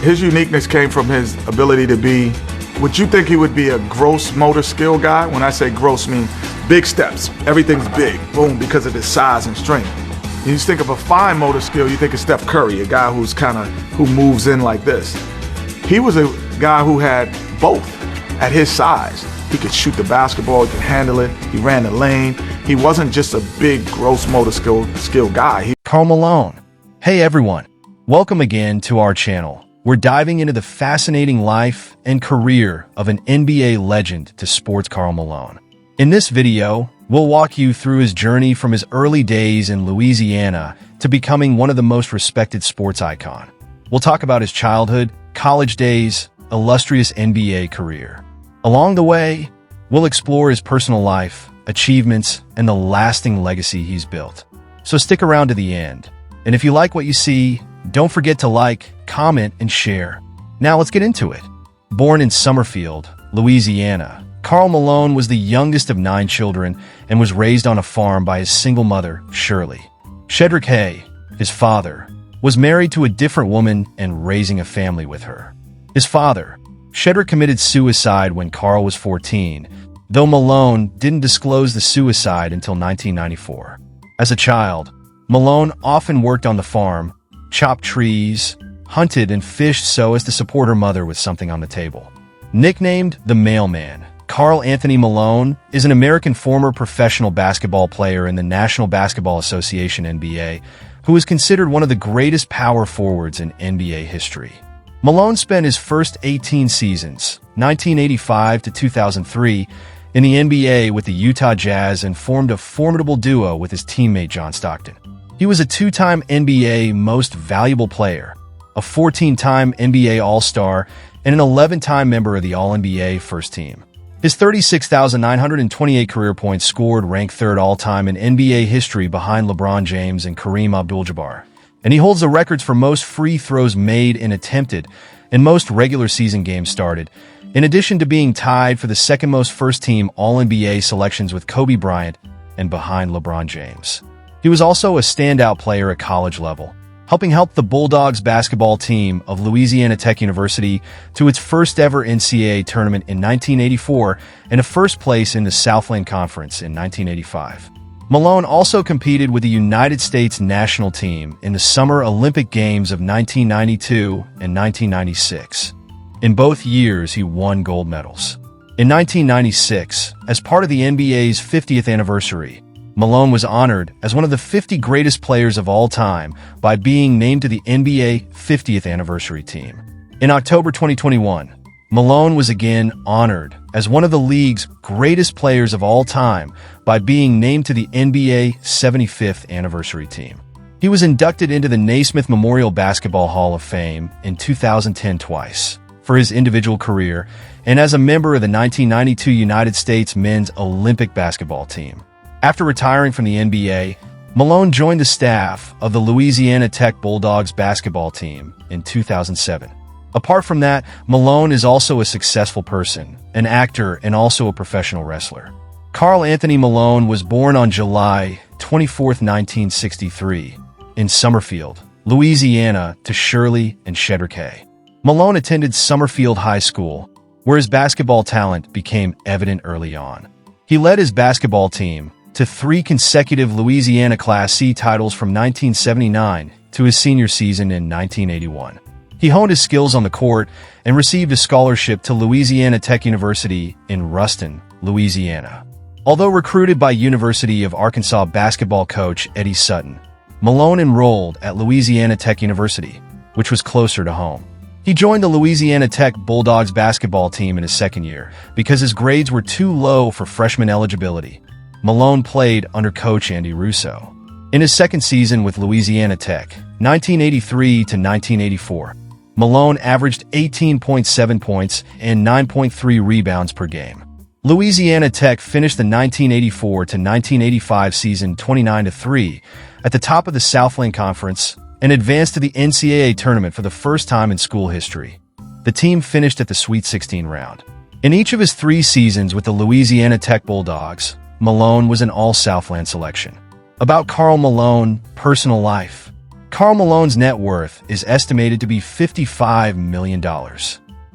His uniqueness came from his ability to be, would you think he would be a gross motor skill guy? When I say gross, I mean big steps. Everything's big, boom, because of his size and strength. You just think of a fine motor skill, you think of Steph Curry, a guy who moves in like this. He was a guy who had both at his size. He could shoot the basketball, he could handle it, he ran the lane. He wasn't just a big gross motor skill guy. Karl Malone. Hey everyone, welcome again to our channel. We're diving into the fascinating life and career of an NBA legend to sports, Karl Malone. In this video, we'll walk you through his journey from his early days in Louisiana to becoming one of the most respected sports icons. We'll talk about his childhood, college days, illustrious NBA career. Along the way, we'll explore his personal life, achievements, and the lasting legacy he's built. So stick around to the end. And if you like what you see, don't forget to like, comment, and share. Now let's get into it. Born in Summerfield, Louisiana, Karl Malone was the youngest of 9 children and was raised on a farm by his single mother, Shirley. Shedrick Hay, his father, was married to a different woman and raising a family with her. His father, Shedrick, committed suicide when Karl was 14, though Malone didn't disclose the suicide until 1994. As a child, Malone often worked on the farm, chopped trees, hunted, and fished so as to support her mother with something on the table. Nicknamed the Mailman, Karl Anthony Malone is an American former professional basketball player in the National Basketball Association (NBA), who is considered one of the greatest power forwards in NBA history. Malone spent his first 18 seasons, 1985 to 2003, in the NBA with the Utah Jazz and formed a formidable duo with his teammate John Stockton. He was a 2-time NBA Most Valuable Player, a 14-time NBA All-Star, and an 11-time member of the All-NBA First Team. His 36,928 career points scored ranked 3rd all-time in NBA history behind LeBron James and Kareem Abdul-Jabbar, and he holds the records for most free throws made and attempted and most regular season games started, in addition to being tied for the second most first-team All-NBA selections with Kobe Bryant and behind LeBron James. He was also a standout player at college level, help the Bulldogs basketball team of Louisiana Tech University to its first-ever NCAA tournament in 1984 and a first place in the Southland Conference in 1985. Malone also competed with the United States national team in the Summer Olympic Games of 1992 and 1996. In both years, he won gold medals. In 1996, as part of the NBA's 50th anniversary, Malone was honored as one of the 50 greatest players of all time by being named to the NBA 50th anniversary team. In October 2021, Malone was again honored as one of the league's greatest players of all time by being named to the NBA 75th anniversary team. He was inducted into the Naismith Memorial Basketball Hall of Fame in 2010 twice for his individual career and as a member of the 1992 United States men's Olympic basketball team. After retiring from the NBA, Malone joined the staff of the Louisiana Tech Bulldogs basketball team in 2007. Apart from that, Malone is also a successful person, an actor, and also a professional wrestler. Karl Anthony Malone was born on July 24, 1963, in Summerfield, Louisiana, to Shirley and Shedrick Hay. Malone attended Summerfield High School, where his basketball talent became evident early on. He led his basketball team to 3 consecutive Louisiana Class C titles from 1979 to his senior season in 1981. He honed his skills on the court and received a scholarship to Louisiana Tech University in Ruston, Louisiana. Although recruited by University of Arkansas basketball coach Eddie Sutton, Malone enrolled at Louisiana Tech University, which was closer to home. He joined the Louisiana Tech Bulldogs basketball team in his second year because his grades were too low for freshman eligibility. Malone played under coach Andy Russo. In his second season with Louisiana Tech, 1983 to 1984, Malone averaged 18.7 points and 9.3 rebounds per game. Louisiana Tech finished the 1984 to 1985 season 29-3 at the top of the Southland Conference and advanced to the NCAA tournament for the first time in school history. The team finished at the Sweet 16 round. In each of his 3 seasons with the Louisiana Tech Bulldogs, Malone was an All-Southland selection. About Karl Malone, personal life. Karl Malone's net worth is estimated to be $55 million.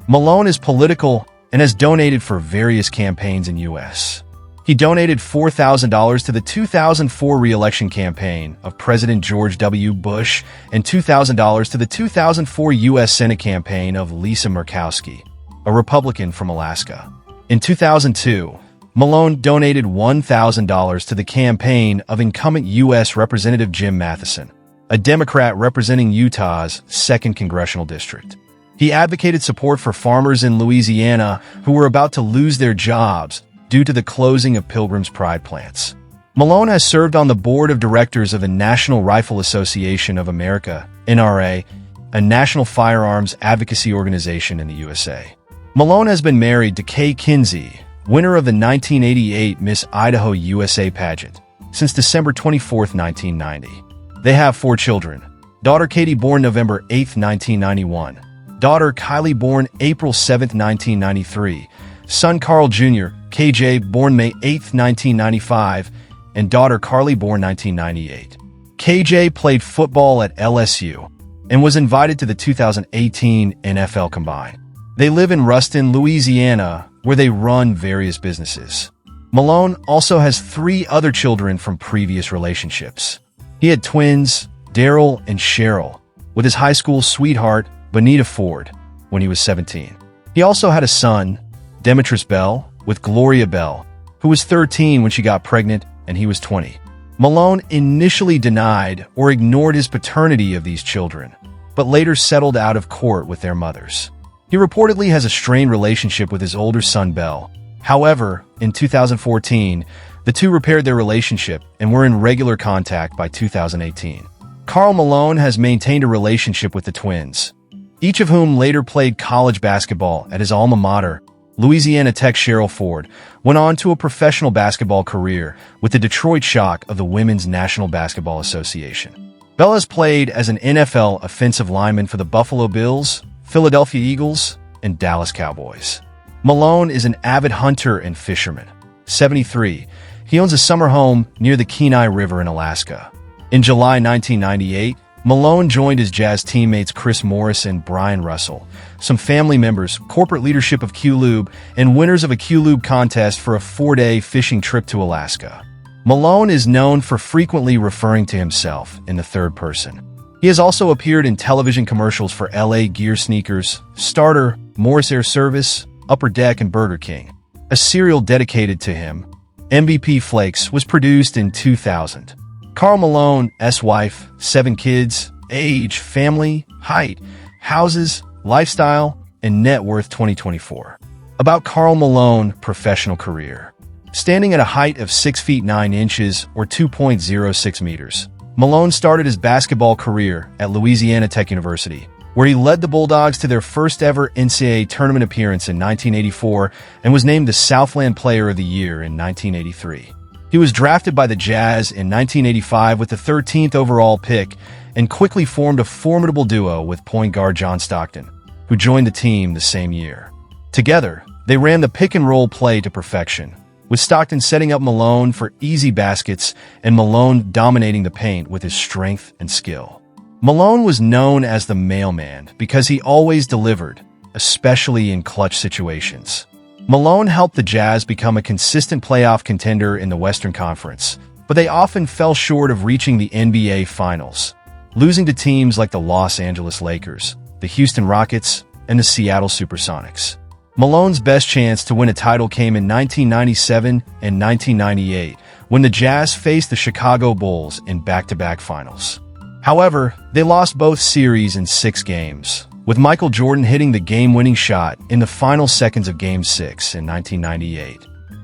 Malone is political and has donated for various campaigns in U.S. He donated $4,000 to the 2004 re-election campaign of President George W. Bush and $2,000 to the 2004 U.S. Senate campaign of Lisa Murkowski, a Republican from Alaska. In 2002, Malone donated $1,000 to the campaign of incumbent U.S. Representative Jim Matheson, a Democrat representing Utah's 2nd Congressional District. He advocated support for farmers in Louisiana who were about to lose their jobs due to the closing of Pilgrim's Pride plants. Malone has served on the board of directors of the National Rifle Association of America, NRA, a national firearms advocacy organization in the USA. Malone has been married to Kay Kinsey, winner of the 1988 Miss Idaho USA pageant, since December 24, 1990. They have 4 children: daughter Katie, born November 8, 1991, daughter Kylie, born April 7, 1993, son Carl Jr., KJ, born May 8, 1995, and daughter Carly, born 1998. KJ played football at LSU and was invited to the 2018 NFL Combine. They live in Ruston, Louisiana, where they run various businesses. Malone also has 3 other children from previous relationships. He had twins, Daryl and Cheryl, with his high school sweetheart, Bonita Ford, when he was 17. He also had a son, Demetrius Bell, with Gloria Bell, who was 13 when she got pregnant and he was 20. Malone initially denied or ignored his paternity of these children, but later settled out of court with their mothers. He reportedly has a strained relationship with his older son, Bell. However, in 2014, the two repaired their relationship and were in regular contact by 2018. Karl Malone has maintained a relationship with the twins, each of whom later played college basketball at his alma mater. Louisiana Tech. Cheryl Ford went on to a professional basketball career with the Detroit Shock of the Women's National Basketball Association. Bell has played as an NFL offensive lineman for the Buffalo Bills, Philadelphia Eagles, and Dallas Cowboys. Malone is an avid hunter and fisherman. 73. He owns a summer home near the Kenai River in Alaska. In July 1998, Malone joined his Jazz teammates Chris Morris and Brian Russell, some family members, corporate leadership of Q-Lube, and winners of a Q-Lube contest for a 4-day fishing trip to Alaska. Malone is known for frequently referring to himself in the third person. He has also appeared in television commercials for LA Gear Sneakers, Starter, Morris Air Service, Upper Deck, and Burger King. A cereal dedicated to him, MVP Flakes, was produced in 2000. Karl Malone's wife, 7 kids, age, family, height, houses, lifestyle, and net worth 2024. About Karl Malone professional career. Standing at a height of 6 feet 9 inches or 2.06 meters, Malone started his basketball career at Louisiana Tech University, where he led the Bulldogs to their first ever NCAA tournament appearance in 1984 and was named the Southland Player of the Year in 1983. He was drafted by the Jazz in 1985 with the 13th overall pick and quickly formed a formidable duo with point guard John Stockton, who joined the team the same year. Together, they ran the pick-and-roll play to perfection, with Stockton setting up Malone for easy baskets and Malone dominating the paint with his strength and skill. Malone was known as the mailman because he always delivered, especially in clutch situations. Malone helped the Jazz become a consistent playoff contender in the Western Conference, but they often fell short of reaching the NBA Finals, losing to teams like the Los Angeles Lakers, the Houston Rockets, and the Seattle Supersonics. Malone's best chance to win a title came in 1997 and 1998, when the Jazz faced the Chicago Bulls in back-to-back finals. However, they lost both series in 6 games, with Michael Jordan hitting the game-winning shot in the final seconds of Game 6 in 1998.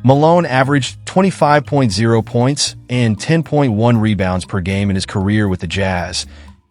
Malone averaged 25.0 points and 10.1 rebounds per game in his career with the Jazz,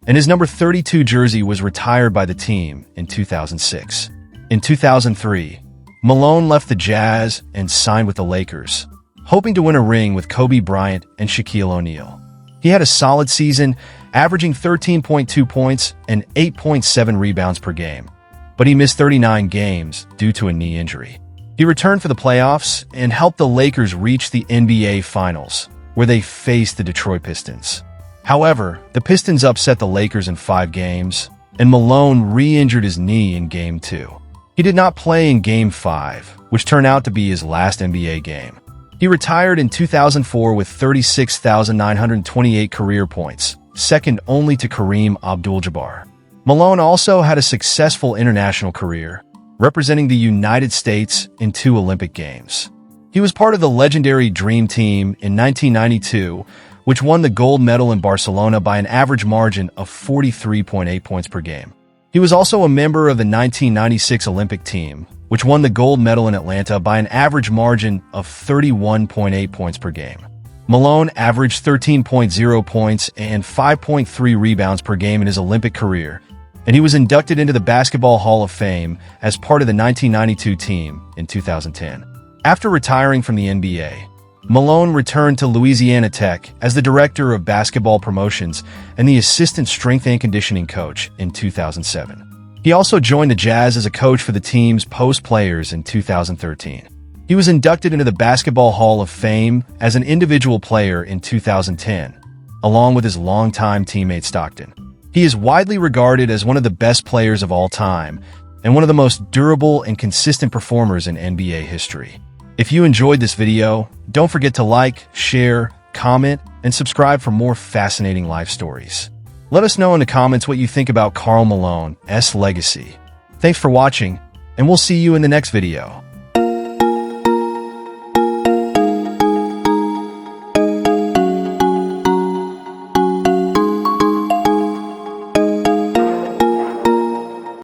and his number 32 jersey was retired by the team in 2006. In 2003, Malone left the Jazz and signed with the Lakers, hoping to win a ring with Kobe Bryant and Shaquille O'Neal. He had a solid season, averaging 13.2 points and 8.7 rebounds per game, but he missed 39 games due to a knee injury. He returned for the playoffs and helped the Lakers reach the NBA Finals, where they faced the Detroit Pistons. However, the Pistons upset the Lakers in 5 games, and Malone re-injured his knee in Game 2. He did not play in Game 5, which turned out to be his last NBA game. He retired in 2004 with 36,928 career points, second only to Kareem Abdul-Jabbar. Malone also had a successful international career, representing the United States in 2 Olympic Games. He was part of the legendary Dream Team in 1992, which won the gold medal in Barcelona by an average margin of 43.8 points per game. He was also a member of the 1996 Olympic team, which won the gold medal in Atlanta by an average margin of 31.8 points per game. Malone averaged 13.0 points and 5.3 rebounds per game in his Olympic career, and he was inducted into the Basketball Hall of Fame as part of the 1992 team in 2010. After retiring from the NBA, Malone returned to Louisiana Tech as the director of basketball promotions and the assistant strength and conditioning coach in 2007. He also joined the Jazz as a coach for the team's post players in 2013. He was inducted into the Basketball Hall of Fame as an individual player in 2010, along with his longtime teammate Stockton. He is widely regarded as one of the best players of all time and one of the most durable and consistent performers in NBA history. If you enjoyed this video, don't forget to like, share, comment, and subscribe for more fascinating life stories. Let us know in the comments what you think about Karl Malone's legacy. Thanks for watching, and we'll see you in the next video.